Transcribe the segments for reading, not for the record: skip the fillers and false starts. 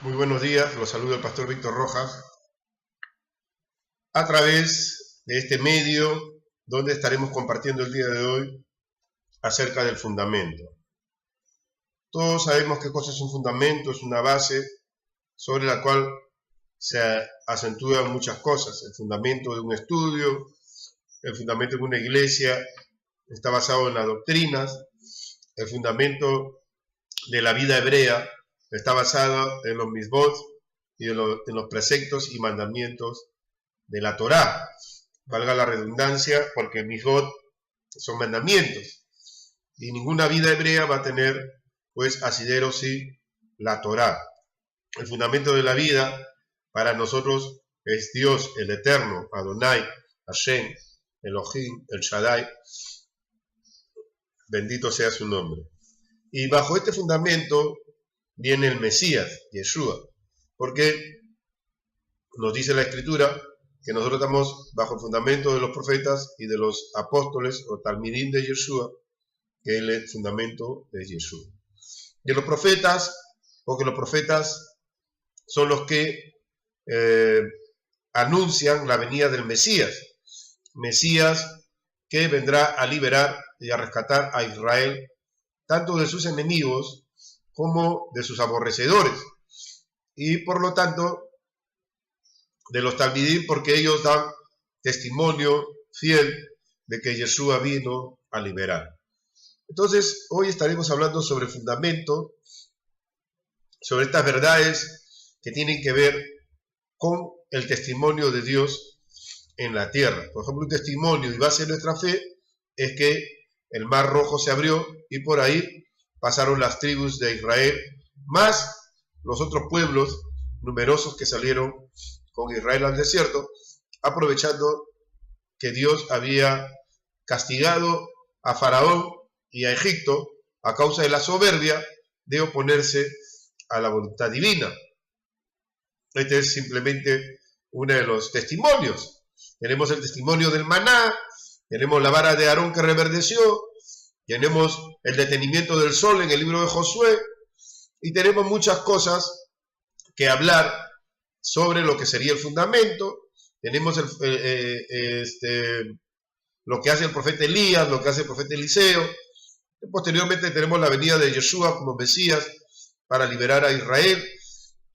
Muy buenos días, los saluda el pastor Víctor Rojas a través de este medio donde estaremos compartiendo el día de hoy acerca del fundamento. Todos sabemos qué cosa es un fundamento, es una base sobre la cual se acentúan muchas cosas. El fundamento de un estudio, el fundamento de una iglesia está basado en las doctrinas, el fundamento de la vida hebrea está basado en los mitzvot y en los preceptos y mandamientos de la Torá. Valga la redundancia, porque mitzvot son mandamientos. Y ninguna vida hebrea va a tener, pues, asidero sí la Torá. El fundamento de la vida para nosotros es Dios, el Eterno, Adonai, Hashem, Elohim, El Shaddai. Bendito sea su nombre. Y bajo este fundamento viene el Mesías, Yeshua, porque nos dice la Escritura que nosotros estamos bajo el fundamento de los profetas y de los apóstoles o talmidim de Yeshua, que es el fundamento de Yeshua. De los profetas, porque los profetas son los que anuncian la venida del Mesías que vendrá a liberar y a rescatar a Israel, tanto de sus enemigos como de sus aborrecedores, y por lo tanto de los talmidim, porque ellos dan testimonio fiel de que Yeshua vino a liberar. Entonces hoy estaremos hablando sobre el fundamento, sobre estas verdades que tienen que ver con el testimonio de Dios en la tierra. Por ejemplo, un testimonio y base de nuestra fe es que el Mar Rojo se abrió y por ahí pasaron las tribus de Israel, más los otros pueblos numerosos que salieron con Israel al desierto, aprovechando que Dios había castigado a Faraón y a Egipto a causa de la soberbia de oponerse a la voluntad divina. Este es simplemente uno de los testimonios. Tenemos el testimonio del maná, tenemos la vara de Aarón que reverdeció, tenemos el detenimiento del sol en el libro de Josué, y tenemos muchas cosas que hablar sobre lo que sería el fundamento. Tenemos lo que hace el profeta Elías, lo que hace el profeta Eliseo. Posteriormente tenemos la venida de Yeshua como Mesías para liberar a Israel,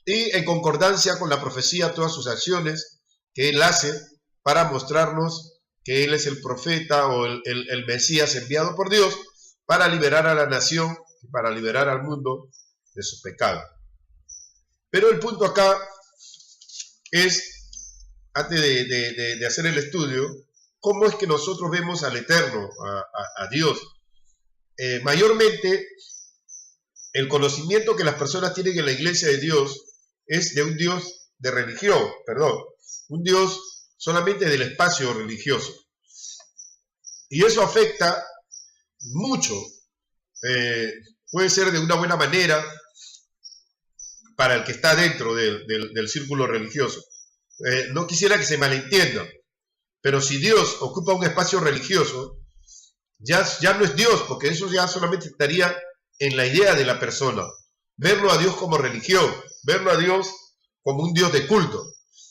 y en concordancia con la profecía todas sus acciones que él hace para mostrarnos que él es el profeta o el Mesías enviado por Dios para liberar a la nación y para liberar al mundo de su pecado. Pero el punto acá es, antes de hacer el estudio, cómo es que nosotros vemos al Eterno, a Dios. Mayormente, el conocimiento que las personas tienen en la iglesia de Dios es de un Dios de religión, un Dios solamente del espacio religioso. Y eso afecta mucho. Puede ser de una buena manera para el que está dentro del círculo religioso. No quisiera que se malentienda, pero si Dios ocupa un espacio religioso, ya no es Dios, porque eso ya solamente estaría en la idea de la persona. Verlo a Dios como religión, verlo a Dios como un Dios de culto.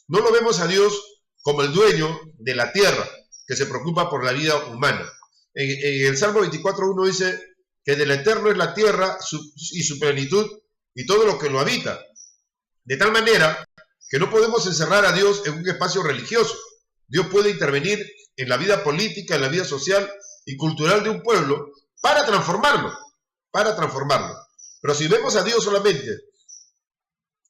No lo vemos a Dios como el dueño de la tierra, que se preocupa por la vida humana. En el Salmo 24:1 dice que del Eterno es la tierra y su plenitud y todo lo que lo habita. De tal manera que no podemos encerrar a Dios en un espacio religioso. Dios puede intervenir en la vida política, en la vida social y cultural de un pueblo para transformarlo. Pero si vemos a Dios solamente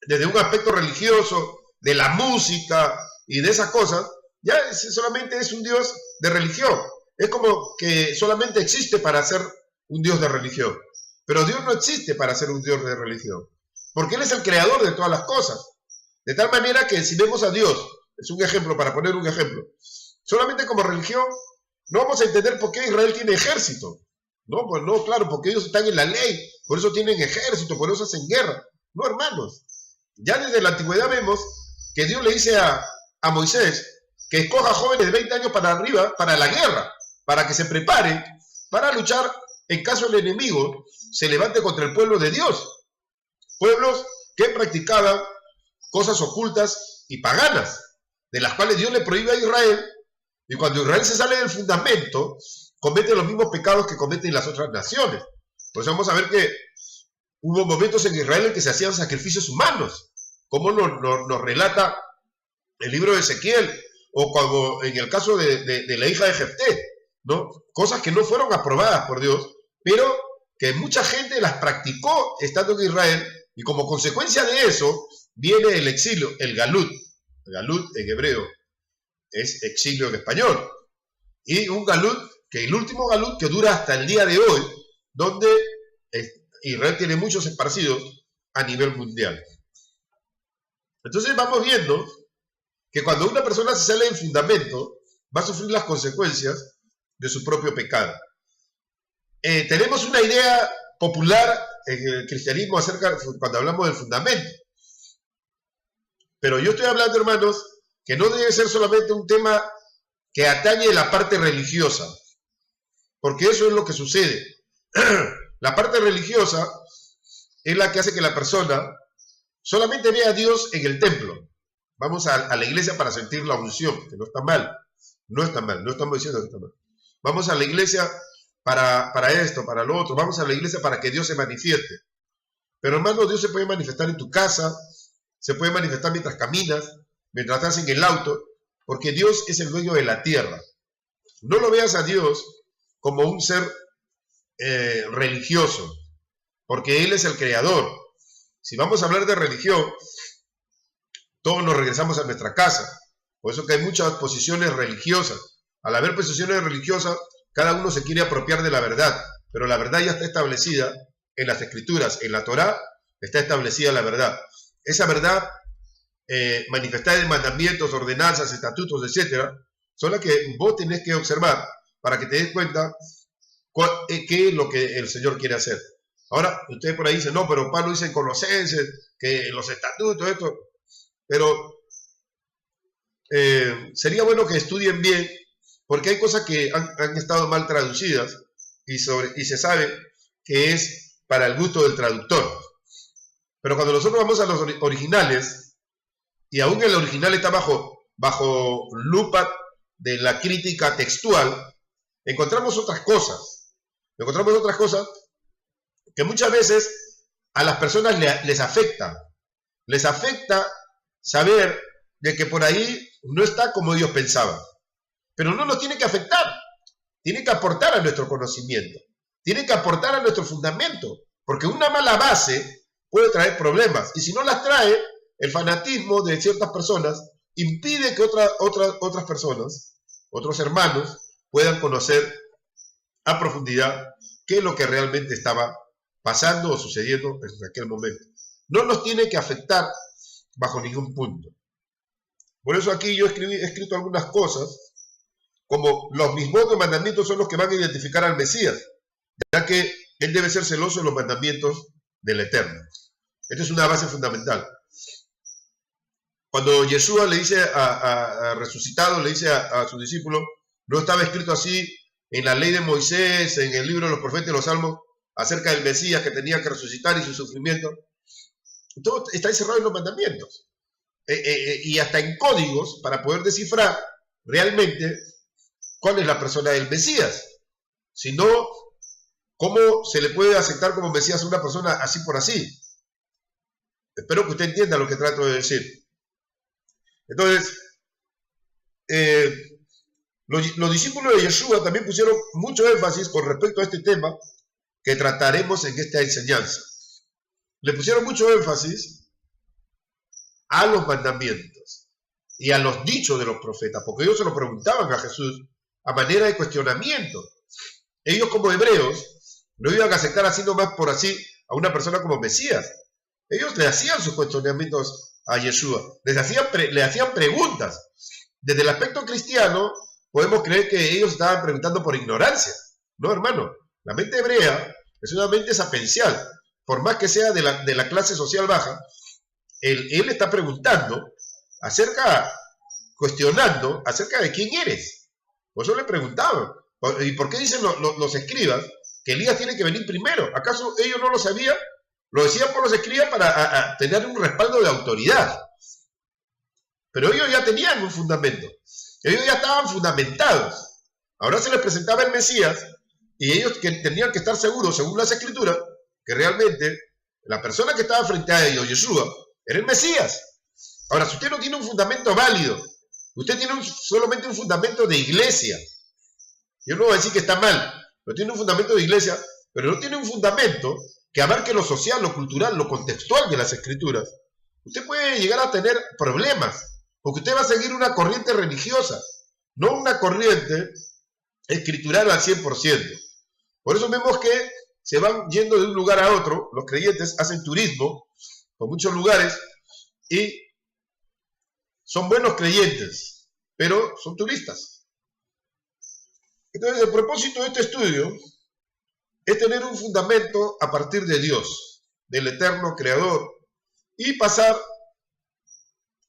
desde un aspecto religioso, de la música y de esas cosas, ya solamente es un Dios de religión. Es como que solamente existe para ser un Dios de religión. Pero Dios no existe para ser un Dios de religión, porque Él es el creador de todas las cosas. De tal manera que si vemos a Dios, es un ejemplo, para poner un ejemplo, solamente como religión, no vamos a entender por qué Israel tiene ejército. No, pues no, claro, porque ellos están en la ley, por eso tienen ejército, por eso hacen guerra. No, hermanos. Ya desde la antigüedad vemos que Dios le dice a Moisés que escoja jóvenes de 20 años para arriba para la guerra, para que se preparen para luchar en caso el enemigo se levante contra el pueblo de Dios. Pueblos que practicaban cosas ocultas y paganas, de las cuales Dios le prohíbe a Israel, y cuando Israel se sale del fundamento, comete los mismos pecados que cometen las otras naciones. Por eso vamos a ver que hubo momentos en Israel en que se hacían sacrificios humanos, como nos relata el libro de Ezequiel, o como en el caso de la hija de Jefté, ¿no? Cosas que no fueron aprobadas por Dios, pero que mucha gente las practicó estando en Israel, y como consecuencia de eso viene el exilio, el galut. Galut en hebreo es exilio en español, y un galut, que el último galut que dura hasta el día de hoy, donde Israel tiene muchos esparcidos a nivel mundial. Entonces vamos viendo que cuando una persona se sale del fundamento, va a sufrir las consecuencias de su propio pecado. Tenemos una idea popular en el cristianismo acerca cuando hablamos del fundamento. Pero yo estoy hablando, hermanos, que no debe ser solamente un tema que atañe la parte religiosa, porque eso es lo que sucede. La parte religiosa es la que hace que la persona solamente vea a Dios en el templo. Vamos a la iglesia para sentir la unción, que no está mal. No está mal, no estamos diciendo que está mal. Vamos a la iglesia para esto, para lo otro. Vamos a la iglesia para que Dios se manifieste. Pero hermano, Dios se puede manifestar en tu casa, se puede manifestar mientras caminas, mientras estás en el auto, porque Dios es el dueño de la tierra. No lo veas a Dios como un ser religioso, porque Él es el creador. Si vamos a hablar de religión, todos nos regresamos a nuestra casa. Por eso que hay muchas posiciones religiosas. Al haber posiciones religiosas, cada uno se quiere apropiar de la verdad, pero la verdad ya está establecida en las Escrituras, en la Torá está establecida la verdad. Esa verdad manifestada en mandamientos, ordenanzas, estatutos, etcétera, son las que vos tenés que observar para que te des cuenta qué es lo que el Señor quiere hacer. Ahora, ustedes por ahí dicen, no, pero Pablo dice en Colosenses que los estatutos, esto, pero sería bueno que estudien bien, porque hay cosas que han estado mal traducidas y se sabe que es para el gusto del traductor. Pero cuando nosotros vamos a los originales, y aún el original está bajo lupa de la crítica textual, encontramos otras cosas que muchas veces a las personas les afecta saber de que por ahí no está como ellos pensaban. Pero no nos tiene que afectar, tiene que aportar a nuestro conocimiento, tiene que aportar a nuestro fundamento, porque una mala base puede traer problemas, y si no las trae, el fanatismo de ciertas personas impide que otras personas, otros hermanos, puedan conocer a profundidad qué es lo que realmente estaba pasando o sucediendo en aquel momento. No nos tiene que afectar bajo ningún punto. Por eso aquí yo he escrito algunas cosas, como los mismos mandamientos son los que van a identificar al Mesías, ya que él debe ser celoso de los mandamientos del Eterno. Esta es una base fundamental. Cuando Yeshua le dice resucitado, le dice a su discípulo, no estaba escrito así en la ley de Moisés, en el libro de los profetas y los salmos, acerca del Mesías que tenía que resucitar y su sufrimiento. Todo está encerrado en los mandamientos. Y hasta en códigos para poder descifrar realmente cuál es la persona del Mesías. Si no, ¿cómo se le puede aceptar como Mesías a una persona así por así? Espero que usted entienda lo que trato de decir. Entonces, los discípulos de Yeshua también pusieron mucho énfasis con respecto a este tema que trataremos en esta enseñanza. Le pusieron mucho énfasis a los mandamientos y a los dichos de los profetas, porque ellos se lo preguntaban a Jesús a manera de cuestionamiento. Ellos como hebreos no iban a aceptar así nomás por así a una persona como Mesías. Ellos le hacían sus cuestionamientos a Yeshua, le hacían preguntas. Desde el aspecto cristiano podemos creer que ellos estaban preguntando por ignorancia. No, hermano, la mente hebrea es una mente sapencial. Por más que sea de la clase social baja, él está preguntando cuestionando acerca de quién eres. Por eso le preguntaban. ¿Y por qué dicen los escribas que Elías tiene que venir primero? ¿Acaso ellos no lo sabían? Lo decían por los escribas para tener un respaldo de autoridad. Pero ellos ya tenían un fundamento. Ellos ya estaban fundamentados. Ahora se les presentaba el Mesías y ellos tenían que estar seguros, según las Escrituras, que realmente la persona que estaba frente a ellos, Yeshua, era el Mesías. Ahora, si usted no tiene un fundamento válido, usted tiene solamente un fundamento de iglesia. Yo no voy a decir que está mal, pero tiene un fundamento de iglesia, pero no tiene un fundamento que abarque lo social, lo cultural, lo contextual de las Escrituras. Usted puede llegar a tener problemas, porque usted va a seguir una corriente religiosa, no una corriente escritural al 100%. Por eso vemos que se van yendo de un lugar a otro, los creyentes hacen turismo por muchos lugares y son buenos creyentes, pero son turistas. Entonces, el propósito de este estudio es tener un fundamento a partir de Dios, del eterno creador, y pasar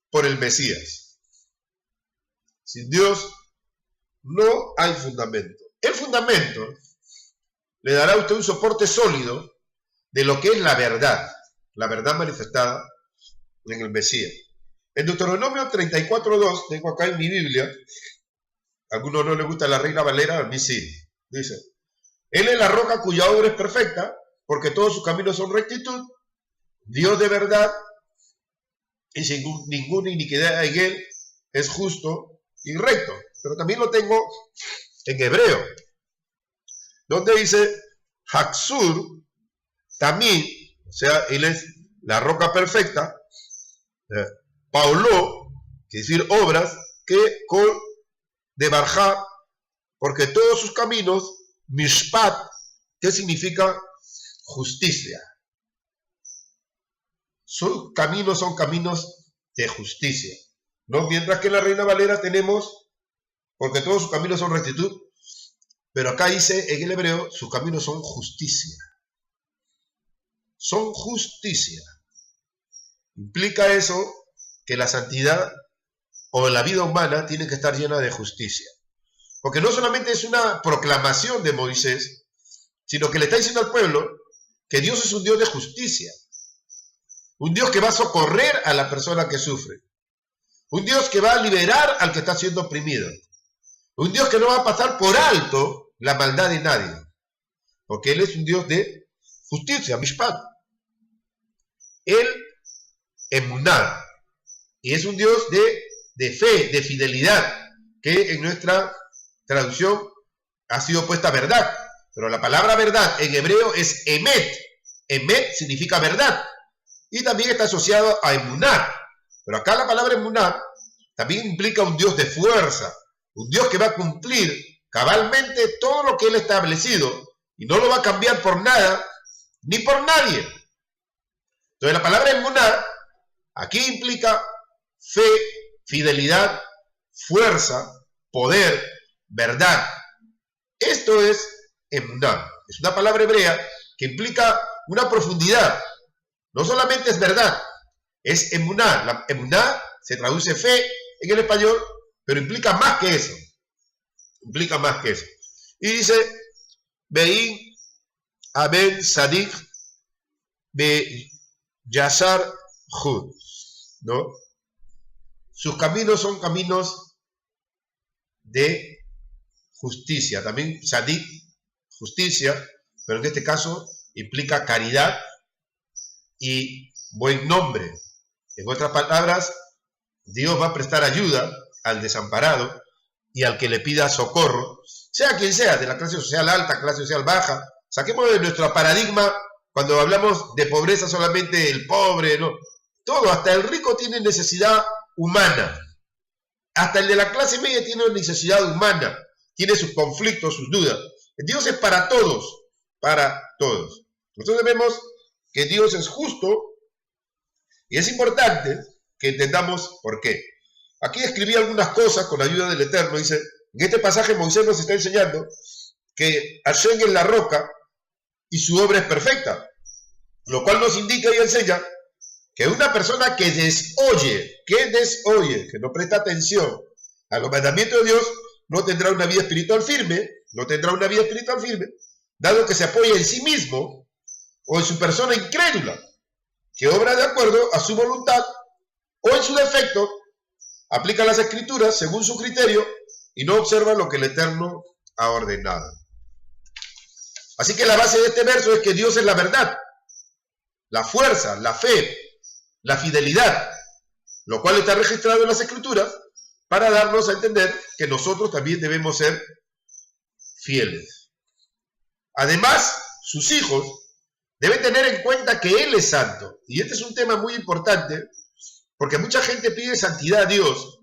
por el Mesías. Sin Dios no hay fundamento. El fundamento le dará a usted un soporte sólido de lo que es la verdad manifestada en el Mesías. En Deuteronomio 34:2, tengo acá en mi Biblia, a algunos no les gusta la Reina Valera, a mí sí, dice: Él es la roca cuya obra es perfecta, porque todos sus caminos son rectitud, Dios de verdad, y sin ninguna iniquidad en él, es justo y recto. Pero también lo tengo en hebreo, donde dice Haksur, también, o sea, él es la roca perfecta, Paulo, que decir obras, que con de Barjá, porque todos sus caminos, Mishpat, que significa justicia. Sus caminos son caminos de justicia, ¿no? Mientras que en la Reina Valera tenemos, porque todos sus caminos son rectitud, pero acá dice en el hebreo, sus caminos son justicia. Son justicia. Implica eso que la santidad o la vida humana tiene que estar llena de justicia. Porque no solamente es una proclamación de Moisés, sino que le está diciendo al pueblo que Dios es un Dios de justicia. Un Dios que va a socorrer a la persona que sufre. Un Dios que va a liberar al que está siendo oprimido. Un Dios que no va a pasar por alto la maldad de nadie. Porque Él es un Dios de justicia, Mishpat. Él, Emuná. Y es un Dios de fe, de fidelidad, que en nuestra traducción ha sido puesta verdad. Pero la palabra verdad en hebreo es emet. Emet significa verdad. Y también está asociado a Emuná. Pero acá la palabra Emuná también implica un Dios de fuerza. Un Dios que va a cumplir cabalmente todo lo que Él ha establecido. Y no lo va a cambiar por nada, ni por nadie. Entonces la palabra Emuná aquí implica fe, fidelidad, fuerza, poder, verdad. Esto es Emuná. Es una palabra hebrea que implica una profundidad. No solamente es verdad, es Emuná. La Emuná se traduce fe en el español, pero implica más que eso. Implica más que eso. Y dice, Bein Aben Sadik Be Yasar Jud, ¿no? Sus caminos son caminos de justicia. También Sadik, justicia, pero en este caso implica caridad y buen nombre. En otras palabras, Dios va a prestar ayuda al desamparado y al que le pida socorro, sea quien sea, de la clase social alta, clase social baja. Saquemos de nuestro paradigma, cuando hablamos de pobreza, solamente el pobre, ¿no? Todo, hasta el rico tiene necesidad humana. Hasta el de la clase media tiene necesidad humana. Tiene sus conflictos, sus dudas. Dios es para todos, para todos. Entonces vemos que Dios es justo y es importante que entendamos por qué. Aquí escribí algunas cosas con la ayuda del Eterno. Dice, en este pasaje Moisés nos está enseñando que Hashem es la roca y su obra es perfecta, lo cual nos indica y enseña que una persona que desoye, que no presta atención a los mandamientos de Dios, no tendrá una vida espiritual firme, dado que se apoya en sí mismo, o en su persona incrédula, que obra de acuerdo a su voluntad, o en su defecto, aplica las escrituras según su criterio y no observa lo que el Eterno ha ordenado. Así que la base de este verso es que Dios es la verdad, la fuerza, la fe, la fidelidad, lo cual está registrado en las escrituras para darnos a entender que nosotros también debemos ser fieles. Además, sus hijos deben tener en cuenta que Él es santo. Y este es un tema muy importante, porque mucha gente pide santidad a Dios,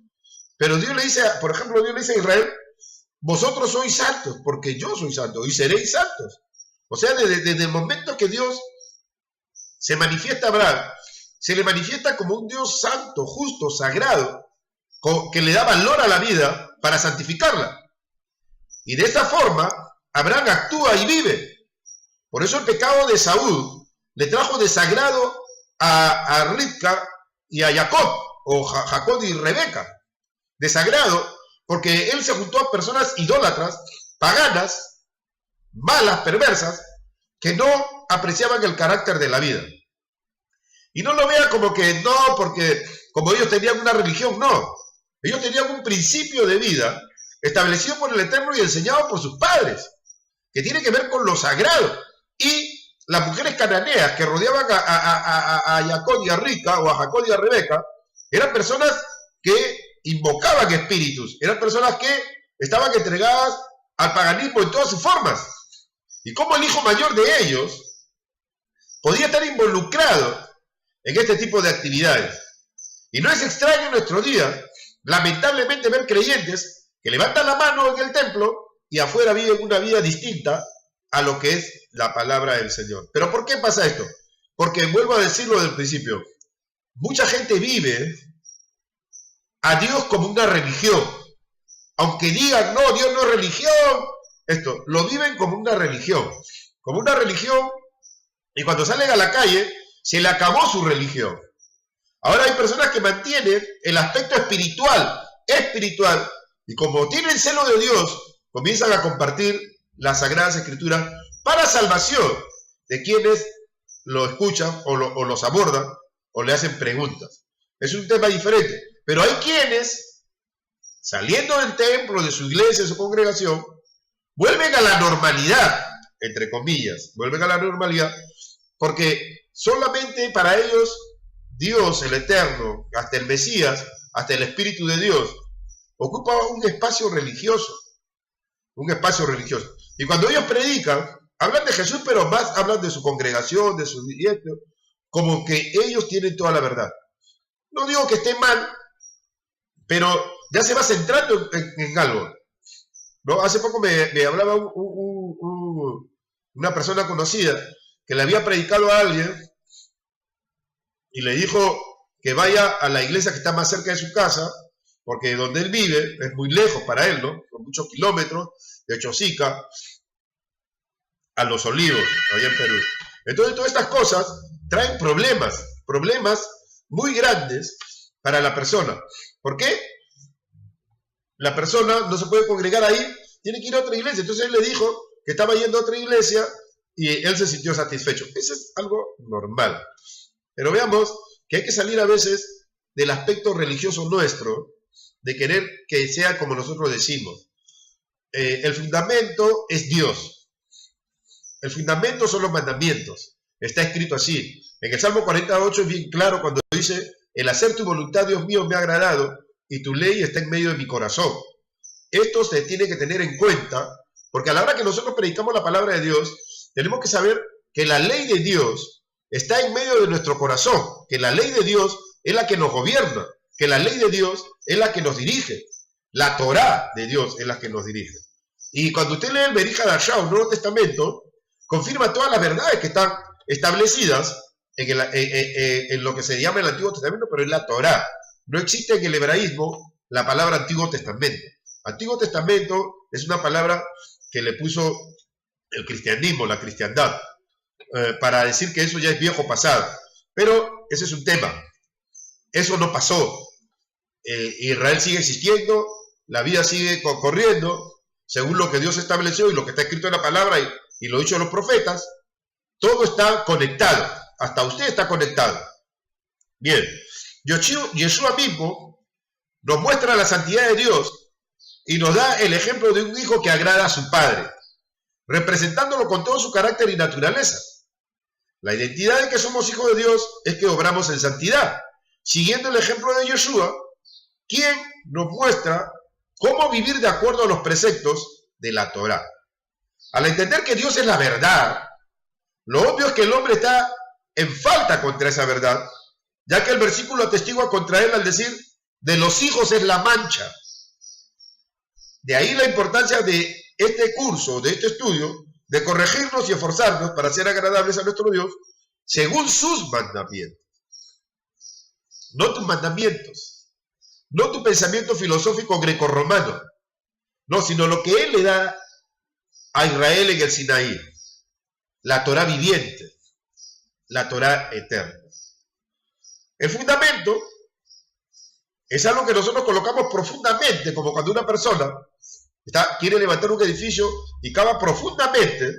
pero Dios le dice, por ejemplo, Dios le dice a Israel, vosotros sois santos, porque yo soy santo, y seréis santos. O sea, desde el momento que Dios se manifiesta a Abraham, se le manifiesta como un Dios santo, justo, sagrado, que le da valor a la vida para santificarla. Y de esta forma, Abraham actúa y vive. Por eso el pecado de Saúl le trajo desagrado a Rivka y a Jacob, o Jacob y Rebeca. Desagrado porque él se juntó a personas idólatras, paganas, malas, perversas, que no apreciaban el carácter de la vida. Y no lo vea como que no, porque como ellos tenían una religión, no. Ellos tenían un principio de vida establecido por el Eterno y enseñado por sus padres, que tiene que ver con lo sagrado. Y las mujeres cananeas que rodeaban a Jacob y a Rivka, o a Jacob y a Rebeca, eran personas que invocaban espíritus, eran personas que estaban entregadas al paganismo en todas sus formas. Y como el hijo mayor de ellos podía estar involucrado en este tipo de actividades. Y no es extraño en nuestros días, lamentablemente, ver creyentes que levantan la mano en el templo y afuera viven una vida distinta a lo que es la palabra del Señor. ¿Pero por qué pasa esto? Porque, vuelvo a decirlo desde el principio, mucha gente vive a Dios como una religión. Aunque digan, no, Dios no es religión, esto, lo viven como una religión. Como una religión, y cuando salen a la calle, se le acabó su religión. Ahora hay personas que mantienen el aspecto espiritual, y como tienen celo de Dios, comienzan a compartir las Sagradas Escrituras para salvación de quienes lo escuchan o los abordan o le hacen preguntas. Es un tema diferente. Pero hay quienes, saliendo del templo, de su iglesia, de su congregación, vuelven a la normalidad, entre comillas, vuelven a la normalidad, porque solamente para ellos Dios, el Eterno, hasta el Mesías, hasta el Espíritu de Dios, ocupa un espacio religioso. Un espacio religioso. Y cuando ellos predican, hablan de Jesús, pero más hablan de su congregación, de sus dirigentes, como que ellos tienen toda la verdad. No digo que esté mal, pero ya se va centrando en algo, ¿no? Hace poco me hablaba una persona conocida que le había predicado a alguien y le dijo que vaya a la iglesia que está más cerca de su casa, porque donde él vive es muy lejos para él, ¿no? Con muchos kilómetros, de Chosica a Los Olivos, allá en Perú. Entonces todas estas cosas traen problemas muy grandes para la persona. ¿Por qué? La persona no se puede congregar ahí, tiene que ir a otra iglesia. Entonces él le dijo que estaba yendo a otra iglesia y él se sintió satisfecho. Eso es algo normal. Pero veamos que hay que salir a veces del aspecto religioso nuestro, de querer que sea como nosotros decimos. El fundamento es Dios. El fundamento son los mandamientos. Está escrito así. En el Salmo 48 es bien claro cuando dice: el hacer tu voluntad, Dios mío, me ha agradado, y tu ley está en medio de mi corazón. Esto se tiene que tener en cuenta, porque a la hora que nosotros predicamos la palabra de Dios, tenemos que saber que la ley de Dios está en medio de nuestro corazón, que la ley de Dios es la que nos gobierna, que la ley de Dios es la que nos dirige, la Torá de Dios es la que nos dirige. Y cuando usted lee el Berija Dashá, el Nuevo Testamento, confirma todas las verdades que están establecidas en lo que se llama el Antiguo Testamento, pero en la Torá. No existe en el hebraísmo la palabra Antiguo Testamento. Antiguo Testamento es una palabra que le puso el cristianismo, la cristiandad, para decir que eso ya es viejo pasado. Pero ese es un tema. Eso no pasó. Israel sigue existiendo, la vida sigue corriendo, según lo que Dios estableció y lo que está escrito en la palabra y lo dicho de los profetas. Todo está conectado. Hasta usted está conectado. Bien. Yeshua mismo nos muestra la santidad de Dios y nos da el ejemplo de un hijo que agrada a su padre, representándolo con todo su carácter y naturaleza. La identidad de que somos hijos de Dios es que obramos en santidad, siguiendo el ejemplo de Yeshua, quien nos muestra cómo vivir de acuerdo a los preceptos de la Torá. Al entender que Dios es la verdad, lo obvio es que el hombre está en falta contra esa verdad, ya que el versículo atestigua contra él al decir, de los hijos es la mancha. De ahí la importancia de este curso, de este estudio, de corregirnos y esforzarnos para ser agradables a nuestro Dios, según sus mandamientos. No tus mandamientos, no tu pensamiento filosófico grecorromano, no, sino lo que Él le da a Israel en el Sinaí, la Torá viviente, la Torá eterna. El fundamento es algo que nosotros colocamos profundamente, como cuando una persona quiere levantar un edificio y cava profundamente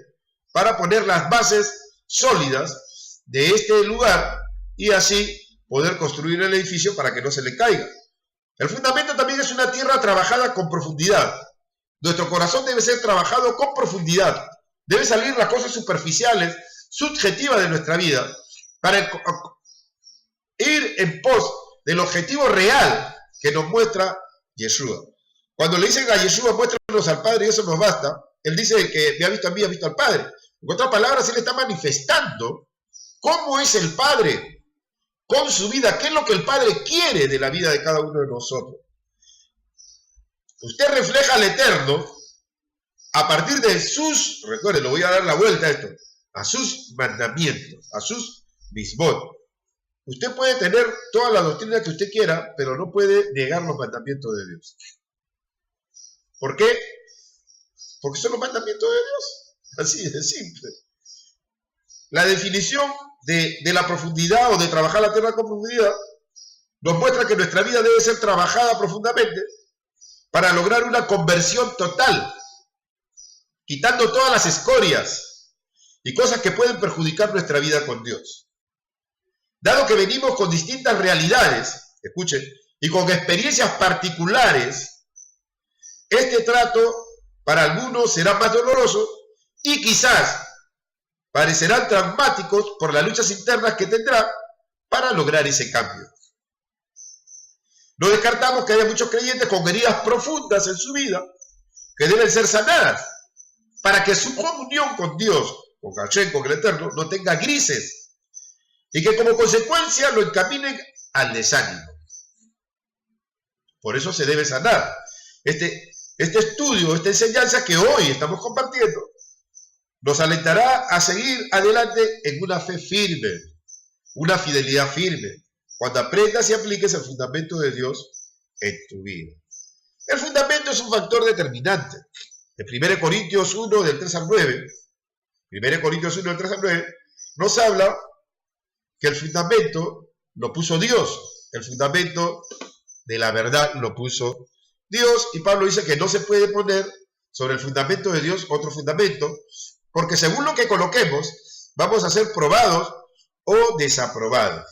para poner las bases sólidas de este lugar y así poder construir el edificio para que no se le caiga. El fundamento también es una tierra trabajada con profundidad. Nuestro corazón debe ser trabajado con profundidad. Deben salir las cosas superficiales, subjetivas de nuestra vida, para ir en pos del objetivo real que nos muestra Yeshua. Cuando le dicen a Yeshua, muéstranos al Padre y eso nos basta, él dice que me ha visto a mí, ha visto al Padre. En otras palabras, él está manifestando cómo es el Padre con su vida, qué es lo que el Padre quiere de la vida de cada uno de nosotros. Usted refleja al Eterno a partir de sus, recuerde, lo voy a dar la vuelta a esto, a sus mandamientos, a sus misbot. Usted puede tener toda la doctrina que usted quiera, pero no puede negar los mandamientos de Dios. ¿Por qué? Porque son los mandamientos de Dios. Así de simple. La definición de la profundidad o de trabajar la tierra con profundidad nos muestra que nuestra vida debe ser trabajada profundamente para lograr una conversión total, quitando todas las escorias y cosas que pueden perjudicar nuestra vida con Dios. Dado que venimos con distintas realidades, escuchen, y con experiencias particulares, este trato para algunos será más doloroso y quizás parecerán traumáticos por las luchas internas que tendrá para lograr ese cambio. No descartamos que haya muchos creyentes con heridas profundas en su vida que deben ser sanadas para que su comunión con Dios, con Hashem, con el Eterno, no tenga grises y que como consecuencia lo encaminen al desánimo. Por eso se debe sanar. Este estudio, esta enseñanza que hoy estamos compartiendo, nos alentará a seguir adelante en una fe firme, una fidelidad firme, cuando aprendas y apliques el fundamento de Dios en tu vida. El fundamento es un factor determinante. En 1 Corintios 1, del 3 al 9, 1 Corintios 1, del 3 al 9, nos habla que el fundamento lo puso Dios, el fundamento de la verdad lo puso Dios, y Pablo dice que no se puede poner sobre el fundamento de Dios otro fundamento, porque según lo que coloquemos, vamos a ser probados o desaprobados.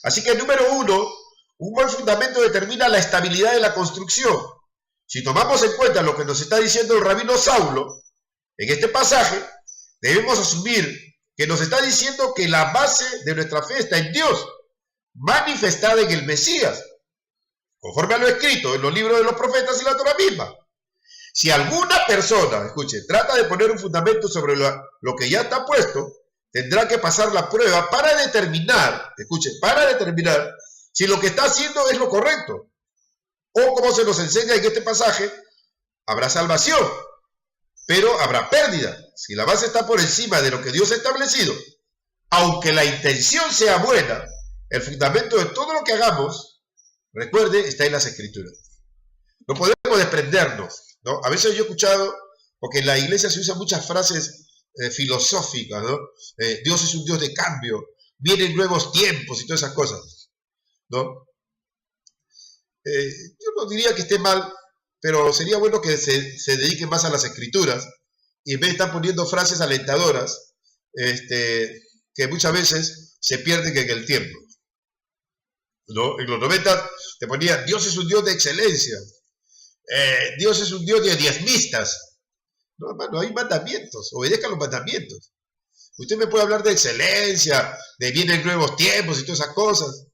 Así que número 1, un buen fundamento determina la estabilidad de la construcción. Si tomamos en cuenta lo que nos está diciendo el rabino Saulo, en este pasaje, debemos asumir que nos está diciendo que la base de nuestra fe está en Dios, manifestada en el Mesías, conforme a lo escrito en los libros de los profetas y la Torá misma. Si alguna persona, escuche, trata de poner un fundamento sobre lo que ya está puesto, tendrá que pasar la prueba para determinar, escuche, para determinar si lo que está haciendo es lo correcto. O como se nos enseña en este pasaje, habrá salvación, pero habrá pérdida. Si la base está por encima de lo que Dios ha establecido, aunque la intención sea buena, el fundamento de todo lo que hagamos, recuerde, está en las Escrituras. No podemos desprendernos, ¿no? A veces yo he escuchado, porque en la iglesia se usan muchas frases filosóficas, ¿no? Dios es un Dios de cambio, vienen nuevos tiempos y todas esas cosas, ¿no? Yo no diría que esté mal, pero sería bueno que se dediquen más a las Escrituras y en vez de estar poniendo frases alentadoras, que muchas veces se pierden en el tiempo, ¿no? En los 90 te ponía, Dios es un Dios de excelencia, Dios es un Dios de diezmistas. No, hermano, hay mandamientos, obedezcan los mandamientos. Usted me puede hablar de excelencia, de vienen nuevos tiempos y todas esas cosas,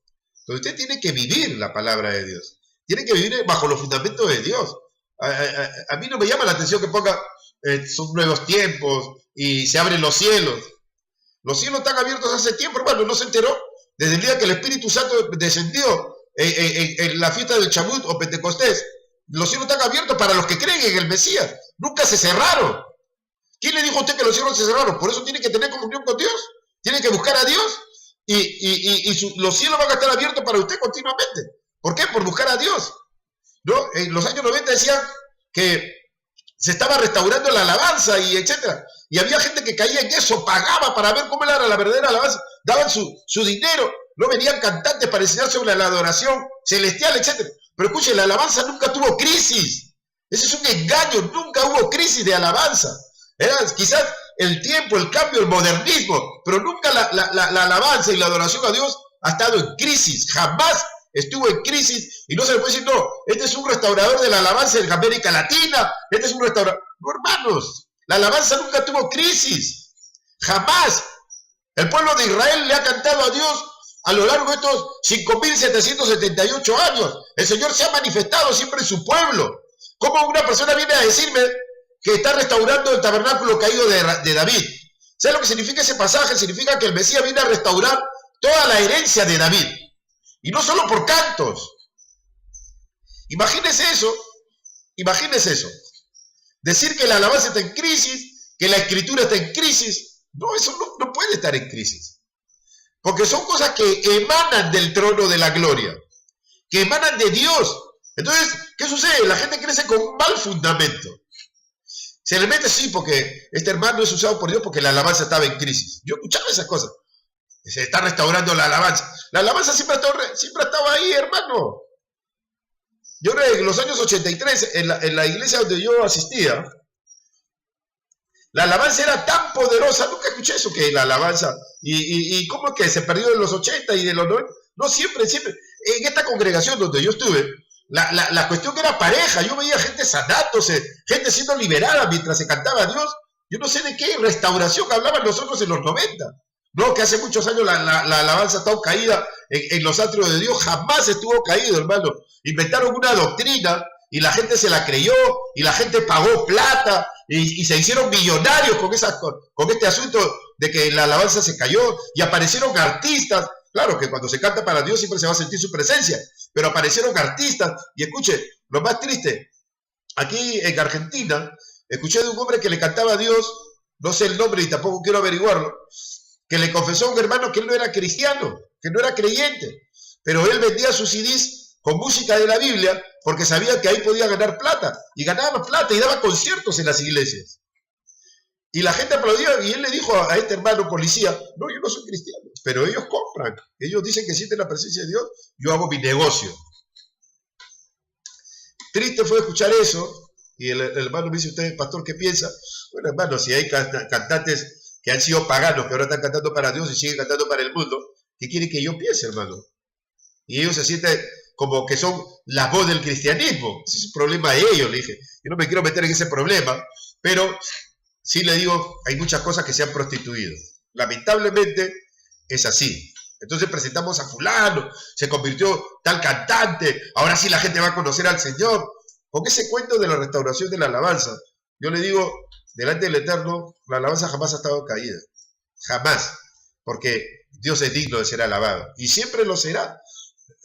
pero usted tiene que vivir la palabra de Dios, tiene que vivir bajo los fundamentos de Dios. A mí no me llama la atención que ponga, son nuevos tiempos y se abren los cielos. Los cielos están abiertos hace tiempo, hermano, ¿no se enteró? Desde el día que el Espíritu Santo descendió en la fiesta del Chamut o Pentecostés, los cielos están abiertos para los que creen en el Mesías, nunca se cerraron. ¿Quién le dijo a usted que los cielos se cerraron? Por eso tiene que tener comunión con Dios, tiene que buscar a Dios y los cielos van a estar abiertos para usted continuamente. ¿Por qué? Por buscar a Dios, ¿no? En los años 90 decían que se estaba restaurando la alabanza y etcétera. Y había gente que caía en eso, pagaba para ver cómo era la verdadera alabanza, daban su dinero, no venían cantantes para enseñar sobre la adoración celestial, etcétera. Pero escuchen, la alabanza nunca tuvo crisis. Ese es un engaño, nunca hubo crisis de alabanza. Era quizás el tiempo, el cambio, el modernismo, pero nunca la alabanza y la adoración a Dios ha estado en crisis, jamás estuvo en crisis, y no se le puede decir, no, este es un restaurador de la alabanza en América Latina, este es un restaurador. No, hermanos, la alabanza nunca tuvo crisis, jamás. El pueblo de Israel le ha cantado a Dios a lo largo de estos 5.778 años. El Señor se ha manifestado siempre en su pueblo. ¿Cómo una persona viene a decirme que está restaurando el tabernáculo caído de David? ¿Sabe lo que significa ese pasaje? Significa que el Mesías viene a restaurar toda la herencia de David. Y no solo por cantos. Imagínese eso. Imagínese eso. Decir que la alabanza está en crisis, que la escritura está en crisis. No, eso no puede estar en crisis. Porque son cosas que emanan del trono de la gloria. Que emanan de Dios. Entonces, ¿qué sucede? La gente crece con un mal fundamento. Se le mete, sí, porque este hermano es usado por Dios porque la alabanza estaba en crisis. Yo escuchaba esas cosas. Se está restaurando la alabanza. La alabanza siempre ha estado ahí, hermano. Yo en los años 83, en la iglesia donde yo asistía, la alabanza era tan poderosa. Nunca escuché eso, que la alabanza, y cómo es que se perdió en los 80 y de los 90. No, siempre. En esta congregación donde yo estuve, la cuestión era pareja. Yo veía gente sanándose, gente siendo liberada mientras se cantaba a Dios. Yo no sé de qué restauración hablaban nosotros en los 90. No, que hace muchos años la alabanza ha estado caída en los atrios de Dios. Jamás estuvo caído, hermano. Inventaron una doctrina y la gente se la creyó y la gente pagó plata y se hicieron millonarios con este asunto de que la alabanza se cayó, y aparecieron artistas. Claro que cuando se canta para Dios siempre se va a sentir su presencia, pero aparecieron artistas. Y escuche, lo más triste, aquí en Argentina, escuché de un hombre que le cantaba a Dios, no sé el nombre y tampoco quiero averiguarlo, que le confesó a un hermano que él no era cristiano, que no era creyente, pero él vendía sus CDs con música de la Biblia porque sabía que ahí podía ganar plata, y ganaba plata y daba conciertos en las iglesias. Y la gente aplaudía, y él le dijo a este hermano policía, no, yo no soy cristiano, pero ellos compran, ellos dicen que sienten la presencia de Dios, yo hago mi negocio. Triste fue escuchar eso, y el hermano me dice, usted, pastor, ¿qué piensa? Bueno, hermano, si hay cantantes que han sido paganos, que ahora están cantando para Dios y siguen cantando para el mundo, ¿qué quiere que yo piense, hermano? Y ellos se sienten como que son la voz del cristianismo. Ese es un problema de ellos, le dije. Yo no me quiero meter en ese problema, pero sí le digo, hay muchas cosas que se han prostituido. Lamentablemente es así. Entonces presentamos a fulano, se convirtió tal cantante, ahora sí la gente va a conocer al Señor. Con ese cuento de la restauración de la alabanza, yo le digo, delante del Eterno, la alabanza jamás ha estado caída. Jamás. Porque Dios es digno de ser alabado. Y siempre lo será.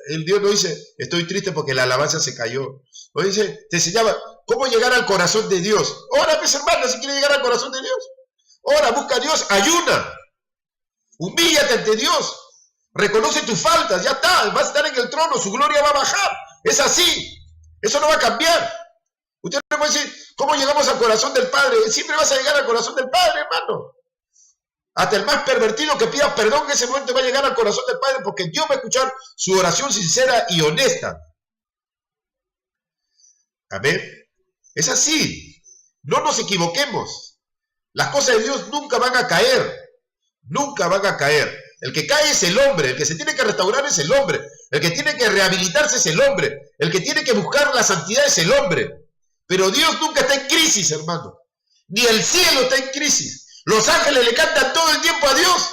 El Dios no dice, estoy triste porque la alabanza se cayó. O dice, te enseñaba cómo llegar al corazón de Dios. Ora, pues hermano, si quieres llegar al corazón de Dios. Ora, busca a Dios, ayuna. Humíllate ante Dios. Reconoce tus faltas, ya está. Vas a estar en el trono, su gloria va a bajar. Es así. Eso no va a cambiar. Usted no puede decir, ¿cómo llegamos al corazón del Padre? Siempre vas a llegar al corazón del Padre, hermano. Hasta el más pervertido que pida perdón en ese momento va a llegar al corazón del Padre, porque Dios va a escuchar su oración sincera y honesta. Amén. Es así. No nos equivoquemos. Las cosas de Dios nunca van a caer. Nunca van a caer. El que cae es el hombre, el que se tiene que restaurar es el hombre, el que tiene que rehabilitarse es el hombre, el que tiene que buscar la santidad es el hombre. Pero Dios nunca está en crisis, hermano. Ni el cielo está en crisis. Los ángeles le cantan todo el tiempo a Dios.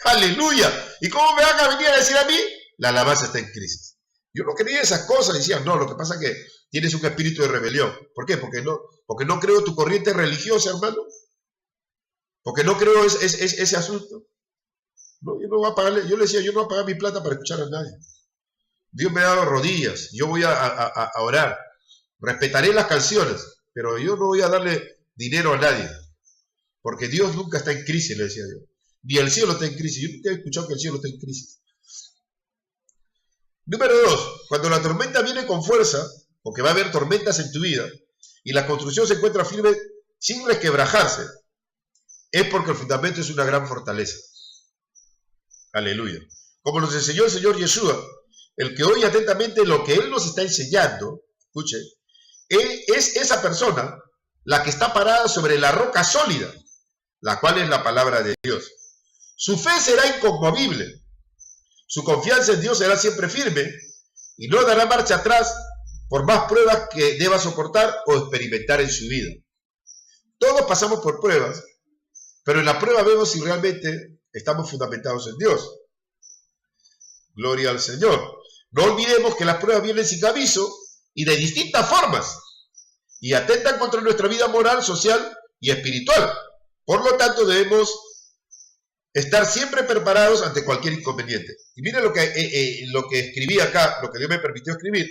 Aleluya. ¿Y cómo me van a venir a decir a mí? La alabanza está en crisis. Yo no creía esas cosas. Decía, no, lo que pasa es que tienes un espíritu de rebelión. ¿Por qué? Porque no creo tu corriente religiosa, hermano. Porque no creo ese asunto. No, yo no voy a pagarle. Yo le decía, yo no voy a pagar mi plata para escuchar a nadie. Dios me ha dado rodillas. Yo voy a orar. Respetaré las canciones, pero yo no voy a darle dinero a nadie. Porque Dios nunca está en crisis, le decía yo. Ni el cielo está en crisis. Yo nunca he escuchado que el cielo esté en crisis. Número 2. Cuando la tormenta viene con fuerza, porque va a haber tormentas en tu vida, y la construcción se encuentra firme sin resquebrajarse, es porque el fundamento es una gran fortaleza. Aleluya. Como nos enseñó el Señor Yeshua, el que oye atentamente lo que Él nos está enseñando, escuche, Él es esa persona la que está parada sobre la roca sólida, la cual es la palabra de Dios. Su fe será inconmovible. Su confianza en Dios será siempre firme y no dará marcha atrás por más pruebas que deba soportar o experimentar en su vida. Todos pasamos por pruebas, pero en la prueba vemos si realmente estamos fundamentados en Dios. Gloria al Señor. No olvidemos que las pruebas vienen sin aviso y de distintas formas y atentan contra nuestra vida moral, social y espiritual. Por lo tanto, debemos estar siempre preparados ante cualquier inconveniente. Y miren lo que escribí acá, lo que Dios me permitió escribir,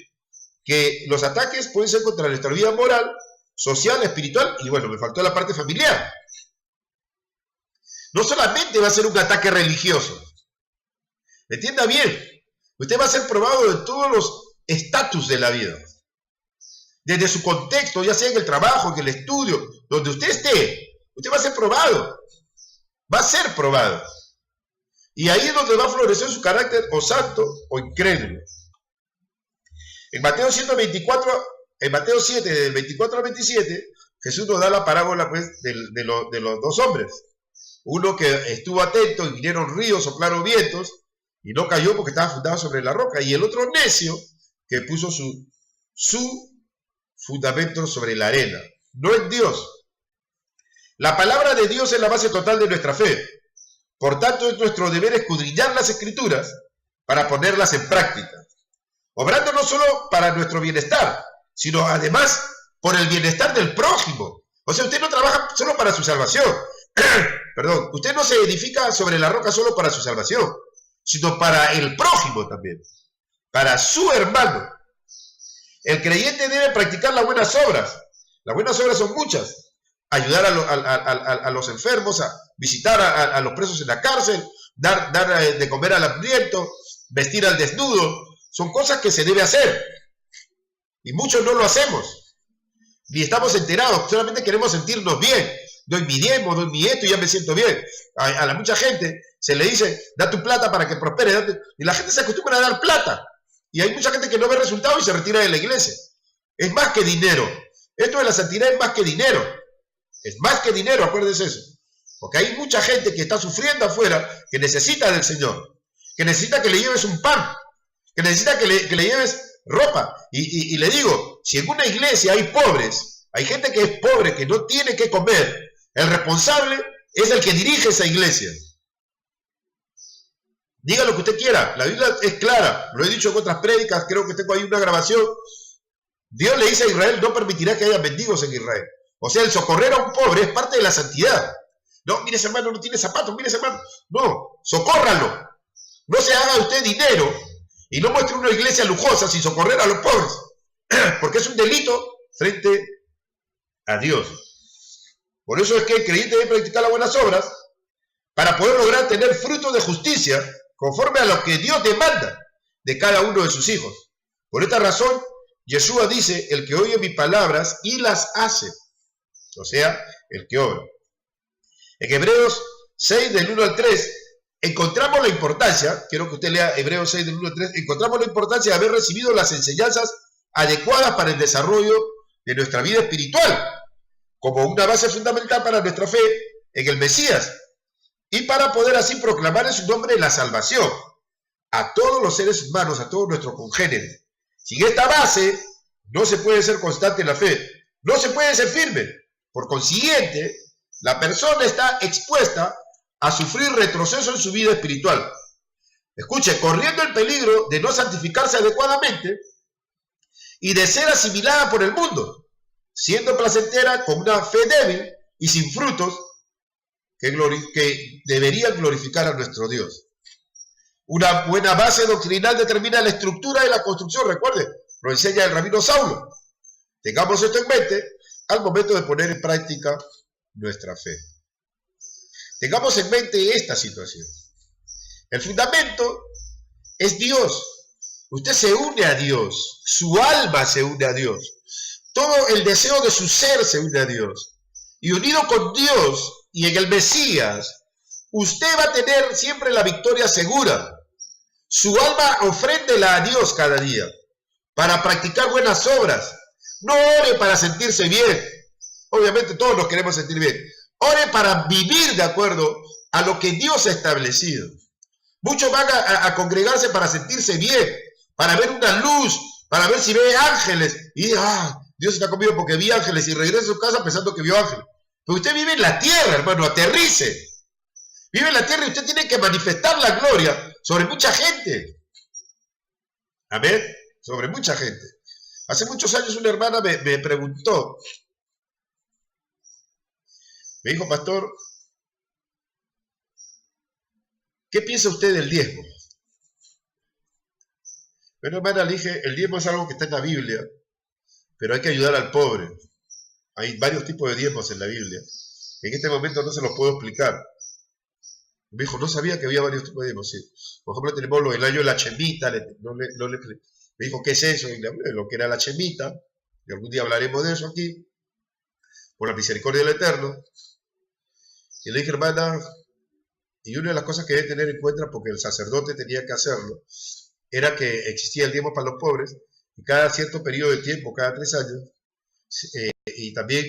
que los ataques pueden ser contra nuestra vida moral, social, espiritual, y bueno, me faltó la parte familiar. No solamente va a ser un ataque religioso. Entienda bien, usted va a ser probado en todos los estatus de la vida. Desde su contexto, ya sea en el trabajo, en el estudio, donde usted esté, usted va a ser probado. Va a ser probado. Y ahí es donde va a florecer su carácter o santo o incrédulo. En Mateo 7, del 24 al 27, Jesús nos da la parábola pues, de los dos hombres. Uno que estuvo atento y vinieron ríos, soplaron vientos, y no cayó porque estaba fundado sobre la roca. Y el otro necio que puso su fundamento sobre la arena, no en Dios. La palabra de Dios es la base total de nuestra fe. Por tanto, es nuestro deber escudriñar las Escrituras para ponerlas en práctica, obrando no solo para nuestro bienestar, sino además por el bienestar del prójimo. O sea, usted no trabaja solo para su salvación. Perdón, usted no se edifica sobre la roca solo para su salvación, sino para el prójimo también, para su hermano. El creyente debe practicar las buenas obras. Las buenas obras son muchas. Ayudar a los enfermos, a visitar a los presos en la cárcel, dar de comer al hambriento, vestir al desnudo. Son cosas que se debe hacer. Y muchos no lo hacemos. Ni estamos enterados, solamente queremos sentirnos bien. Doy mi diezmo, doy mi esto y ya me siento bien. A mucha gente se le dice, da tu plata para que prospere. Y la gente se acostumbra a dar plata. Y hay mucha gente que no ve resultados y se retira de la iglesia. Es más que dinero. Esto de la santidad es más que dinero. Es más que dinero, acuérdense eso. Porque hay mucha gente que está sufriendo afuera, que necesita del Señor, que necesita que le lleves un pan, que necesita que le lleves ropa. Y le digo, si en una iglesia hay pobres, hay gente que es pobre, que no tiene que comer, el responsable es el que dirige esa iglesia. Diga lo que usted quiera, la Biblia es clara, lo he dicho en otras prédicas, creo que tengo ahí una grabación. Dios le dice a Israel, no permitirá que haya mendigos en Israel. O sea, el socorrer a un pobre es parte de la santidad. No, mire ese hermano, no tiene zapatos, mire ese hermano. No, socórralo. No se haga usted dinero y no muestre una iglesia lujosa sin socorrer a los pobres. Porque es un delito frente a Dios. Por eso es que el creyente debe practicar las buenas obras para poder lograr tener frutos de justicia conforme a lo que Dios demanda de cada uno de sus hijos. Por esta razón, Yeshua dice, el que oye mis palabras y las hace. O sea, el que obra. En Hebreos 6, del 1 al 3, encontramos la importancia, quiero que usted lea Hebreos 6, del 1 al 3, encontramos la importancia de haber recibido las enseñanzas adecuadas para el desarrollo de nuestra vida espiritual, como una base fundamental para nuestra fe en el Mesías. y para poder así proclamar en su nombre la salvación a todos los seres humanos, a todos nuestros congéneres. Sin esta base, no se puede ser constante en la fe, no se puede ser firme. Por consiguiente, la persona está expuesta a sufrir retroceso en su vida espiritual. Escuche, corriendo el peligro de no santificarse adecuadamente y de ser asimilada por el mundo, siendo placentera con una fe débil y sin frutos que deberían glorificar a nuestro Dios. Una buena base doctrinal determina la estructura de la construcción, recuerde, lo enseña el rabino Saulo. Tengamos esto en mente al momento de poner en práctica nuestra fe. Tengamos en mente esta situación. El fundamento es Dios. Usted se une a Dios, su alma se une a Dios, todo el deseo de su ser se une a Dios. Y unido con Dios y en el Mesías, usted va a tener siempre la victoria segura. Su alma ofréndela a Dios cada día para practicar buenas obras. No ore para sentirse bien. Obviamente todos nos queremos sentir bien. Ore para vivir de acuerdo a lo que Dios ha establecido. Muchos van a congregarse para sentirse bien, para ver una luz, para ver si ve ángeles. Y Dios está conmigo porque vi ángeles, y regresa a su casa pensando que vio ángeles. Pero usted vive en la tierra, hermano, aterrice. Vive en la tierra y usted tiene que manifestar la gloria sobre mucha gente. Amén. Sobre mucha gente. Hace muchos años una hermana me preguntó, me dijo, pastor, ¿qué piensa usted del diezmo? Bueno, hermana, le dije, el diezmo es algo que está en la Biblia, pero hay que ayudar al pobre. Hay varios tipos de diezmos en la Biblia. En este momento no se los puedo explicar. Me dijo, no sabía que había varios tipos de diezmos. Sí. Por ejemplo, tenemos el año de la chemita. Me dijo, ¿qué es eso? Y lo que era la chemita. Y algún día hablaremos de eso aquí. Por la misericordia del Eterno. Y le dije, hermana, y una de las cosas que debe tener en cuenta, porque el sacerdote tenía que hacerlo, era que existía el diezmo para los pobres, y cada cierto periodo de tiempo, cada 3 años, y también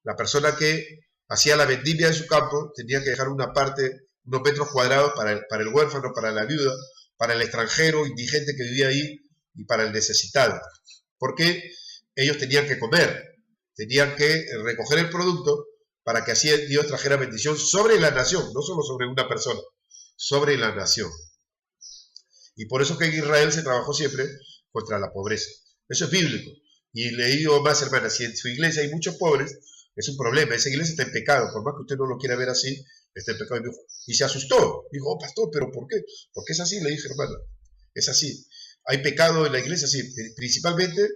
la persona que hacía la vendimia de su campo tenía que dejar una parte, unos metros cuadrados para el huérfano, para la viuda, para el extranjero indigente que vivía ahí y para el necesitado. Porque ellos tenían que comer, tenían que recoger el producto para que así Dios trajera bendición sobre la nación, no solo sobre una persona, sobre la nación. Y por eso que en Israel se trabajó siempre contra la pobreza. Eso es bíblico. Y le digo más, hermana, si en su iglesia hay muchos pobres, es un problema. Esa iglesia está en pecado. Por más que usted no lo quiera ver así, está en pecado. Y se asustó. Dijo, oh, pastor, ¿pero por qué? Porque es así, le dije, hermana. Es así. Hay pecado en la iglesia, sí, principalmente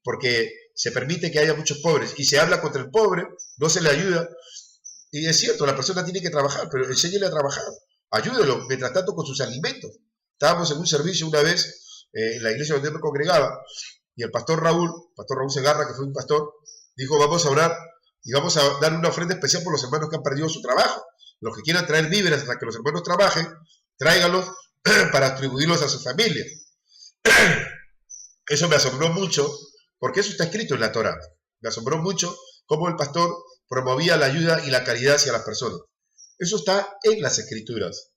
porque se permite que haya muchos pobres. Y se habla contra el pobre, no se le ayuda. Y es cierto, la persona tiene que trabajar, pero enséñele a trabajar. Ayúdelo, mientras tanto, con sus alimentos. Estábamos en un servicio una vez, en la iglesia donde me congregaba, y el pastor Raúl Segarra, que fue un pastor, dijo, vamos a orar y vamos a dar una ofrenda especial por los hermanos que han perdido su trabajo. Los que quieran traer víveres hasta que los hermanos trabajen, tráiganlos para distribuirlos a su familia. Eso me asombró mucho, porque eso está escrito en la Torá. Me asombró mucho cómo el pastor promovía la ayuda y la caridad hacia las personas. Eso está en las Escrituras.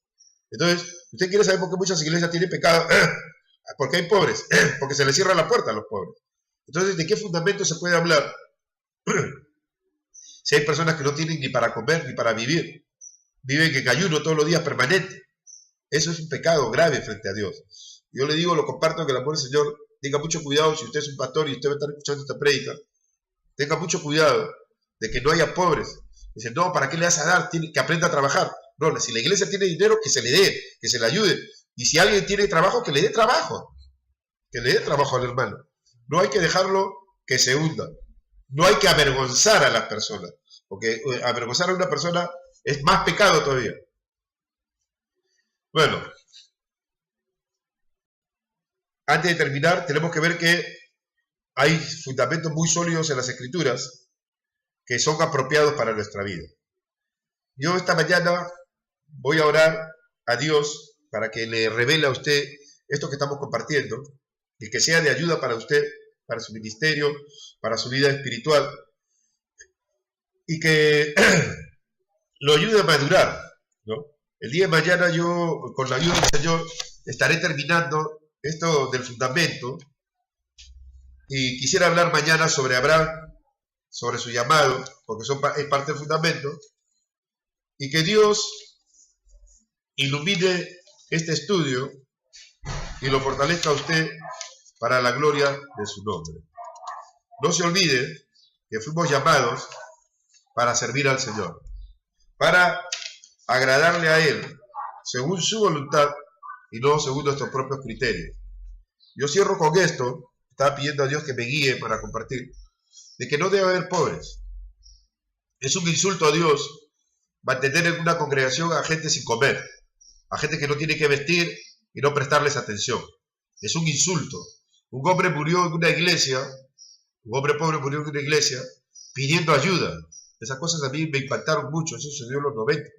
Entonces, usted quiere saber por qué muchas iglesias tienen pecado, porque hay pobres, porque se les cierra la puerta a los pobres. Entonces, ¿de qué fundamento se puede hablar? Si hay personas que no tienen ni para comer ni para vivir, viven en ayuno todos los días permanente. Eso es un pecado grave frente a Dios. Yo le digo, lo comparto, que el amor del Señor, tenga mucho cuidado. Si usted es un pastor y usted va a estar escuchando esta prédica, tenga mucho cuidado de que no haya pobres. Dice, no, ¿para qué le vas a dar? Que aprenda a trabajar. No, si la iglesia tiene dinero, que se le dé, que se le ayude. Y si alguien tiene trabajo, que le dé trabajo. Que le dé trabajo al hermano. No hay que dejarlo que se hunda. No hay que avergonzar a las personas. Porque avergonzar a una persona es más pecado todavía. Bueno. Antes de terminar, tenemos que ver que hay fundamentos muy sólidos en las Escrituras que son apropiados para nuestra vida. Yo esta mañana voy a orar a Dios para que le revele a usted esto que estamos compartiendo y que sea de ayuda para usted, para su ministerio, para su vida espiritual, y que lo ayude a madurar, ¿no? El día de mañana yo, con la ayuda del Señor, estaré terminando esto del fundamento y quisiera hablar mañana sobre Abraham, sobre su llamado, porque es parte del fundamento, y que Dios ilumine este estudio y lo fortalezca a usted para la gloria de su nombre. No se olvide que fuimos llamados para servir al Señor, para agradarle a Él, según su voluntad y no según nuestros propios criterios. Yo cierro con esto, estaba pidiendo a Dios que me guíe para compartir, de que no debe haber pobres. Es un insulto a Dios mantener en una congregación a gente sin comer, a gente que no tiene que vestir y no prestarles atención. Es un insulto. Un hombre murió en una iglesia, un hombre pobre murió en una iglesia pidiendo ayuda. Esas cosas a mí me impactaron mucho, eso sucedió en los 90.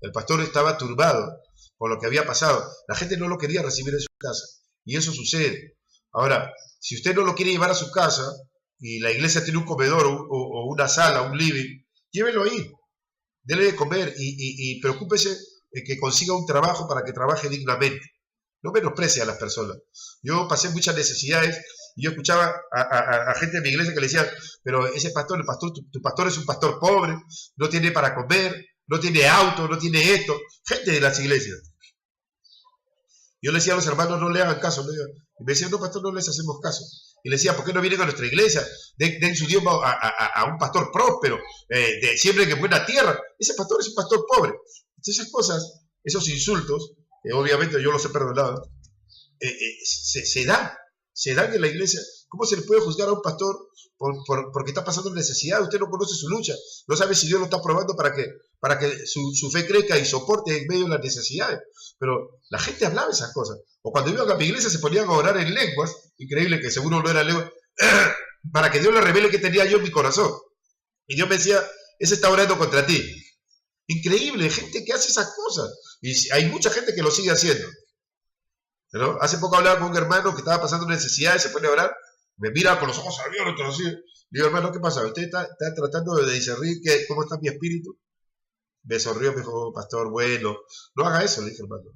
El pastor estaba turbado por lo que había pasado. La gente no lo quería recibir en su casa. Y eso sucede. Ahora, si usted no lo quiere llevar a su casa y la iglesia tiene un comedor o una sala, un living, llévelo ahí. Dele de comer y preocúpese en que consiga un trabajo para que trabaje dignamente. No menosprecie a las personas. Yo pasé muchas necesidades y yo escuchaba a gente de mi iglesia que le decían, pero ese pastor, tu pastor es un pastor pobre, no tiene para comer, no tiene auto, no tiene esto. Gente de las iglesias. Yo le decía a los hermanos, no le hagan caso. Y me decían, no, pastor, no les hacemos caso. Y le decía, ¿por qué no vienen a nuestra iglesia? Den su diezmo a un pastor próspero, siembren en buena tierra. Ese pastor es un pastor pobre. Entonces, esas cosas, esos insultos, obviamente yo los he perdonado, se dan en la iglesia. ¿Cómo se le puede juzgar a un pastor porque está pasando necesidad? Usted no conoce su lucha, no sabe si Dios lo está probando para que su fe crezca y soporte en medio de las necesidades. Pero la gente hablaba esas cosas. O cuando iban a mi iglesia se ponían a orar en lenguas, increíble que seguro no era lengua, para que Dios le revele qué tenía yo en mi corazón. Y Dios me decía, ese está orando contra ti. Increíble, gente que hace esas cosas. Y hay mucha gente que lo sigue haciendo. ¿No? Hace poco hablaba con un hermano que estaba pasando necesidades, se pone a orar, me mira con los ojos abiertos así. Le digo, hermano, ¿qué pasa? ¿Usted está tratando de discernir cómo está mi espíritu? Me sonrió, me dijo, pastor, bueno, no haga eso, le dije, hermano.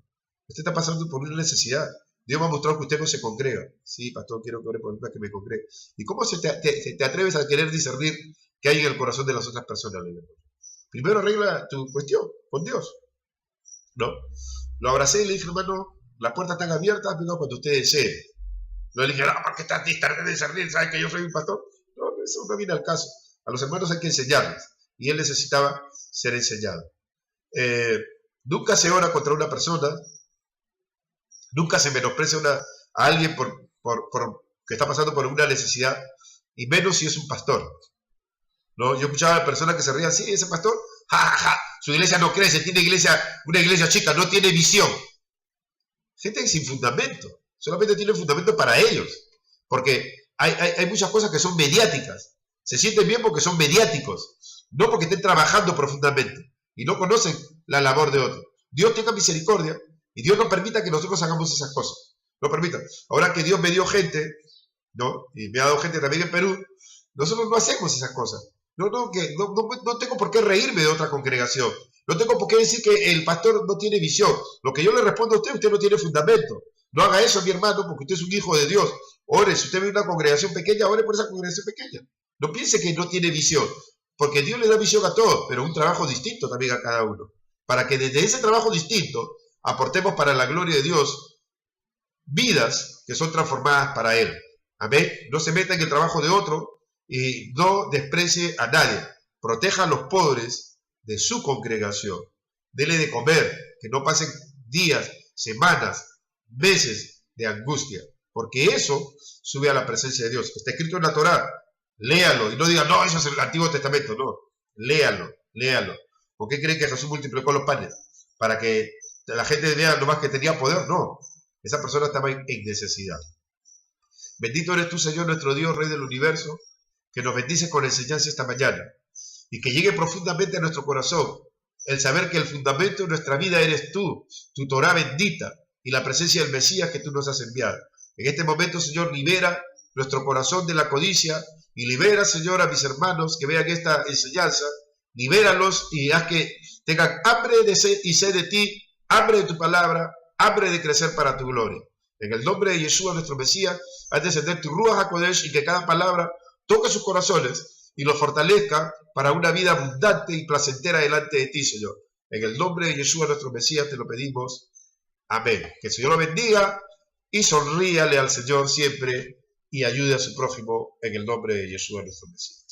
Usted está pasando por una necesidad. Dios me ha mostrado que usted no se congrega. Sí, pastor, quiero que ore por mí para que me congregue. ¿Y cómo te atreves a querer discernir qué hay en el corazón de las otras personas? Primero arregla tu cuestión con Dios. ¿No? Lo abracé y le dije, hermano, las puertas están abiertas, pero cuando usted desee. No le dije, no, ¿por qué estás de discernir? ¿Sabes que yo soy un pastor? No, eso no viene al caso. A los hermanos hay que enseñarles. Y él necesitaba ser enseñado. Nunca se ora contra una persona. Nunca se menosprecia a alguien que está pasando por una necesidad. Y menos si es un pastor. ¿No? Yo escuchaba a personas que se reían, sí, ese pastor, su iglesia no crece, tiene una iglesia chica, no tiene visión. Gente sin fundamento, solamente tiene fundamento para ellos, porque hay muchas cosas que son mediáticas, se sienten bien porque son mediáticos, no porque estén trabajando profundamente y no conocen la labor de otros. Dios tenga misericordia y Dios no permita que nosotros hagamos esas cosas, no permita. Ahora que Dios me dio gente, ¿no? Y me ha dado gente también en Perú, nosotros no hacemos esas cosas. No tengo por qué reírme de otra congregación. No tengo por qué decir que el pastor no tiene visión. Lo que yo le respondo a usted no tiene fundamento. No haga eso, mi hermano, porque usted es un hijo de Dios. Ore, si usted ve una congregación pequeña, ore por esa congregación pequeña. No piense que no tiene visión, porque Dios le da visión a todos, pero un trabajo distinto también a cada uno. Para que desde ese trabajo distinto aportemos para la gloria de Dios vidas que son transformadas para Él. Amén. No se meta en el trabajo de otro y no desprecie a nadie. Proteja a los pobres de su congregación. Dele de comer, que no pasen días, semanas, meses de angustia, porque eso sube a la presencia de Dios. Está escrito en la Torá, léalo y no diga, no, eso es el Antiguo Testamento, no, léalo. ¿Por qué creen que Jesús multiplicó los panes? ¿Para que la gente vea nomás que tenía poder? No, esa persona estaba en necesidad. Bendito eres tú, Señor, nuestro Dios, Rey del universo, que nos bendice con enseñanza esta mañana y que llegue profundamente a nuestro corazón el saber que el fundamento de nuestra vida eres tú, tu Torá bendita y la presencia del Mesías que tú nos has enviado. En este momento, Señor, libera nuestro corazón de la codicia y libera, Señor, a mis hermanos que vean esta enseñanza libéralos y haz que tengan hambre y sed de ti, hambre de tu palabra, hambre de crecer para tu gloria. En el nombre de Yeshua, nuestro Mesías, haz descender tu Ruach HaKodesh y que cada palabra toque sus corazones y los fortalezca para una vida abundante y placentera delante de ti, Señor. En el nombre de Yeshua, nuestro Mesías, te lo pedimos. Amén. Que el Señor lo bendiga y sonríale al Señor siempre y ayude a su prójimo en el nombre de Yeshua, nuestro Mesías.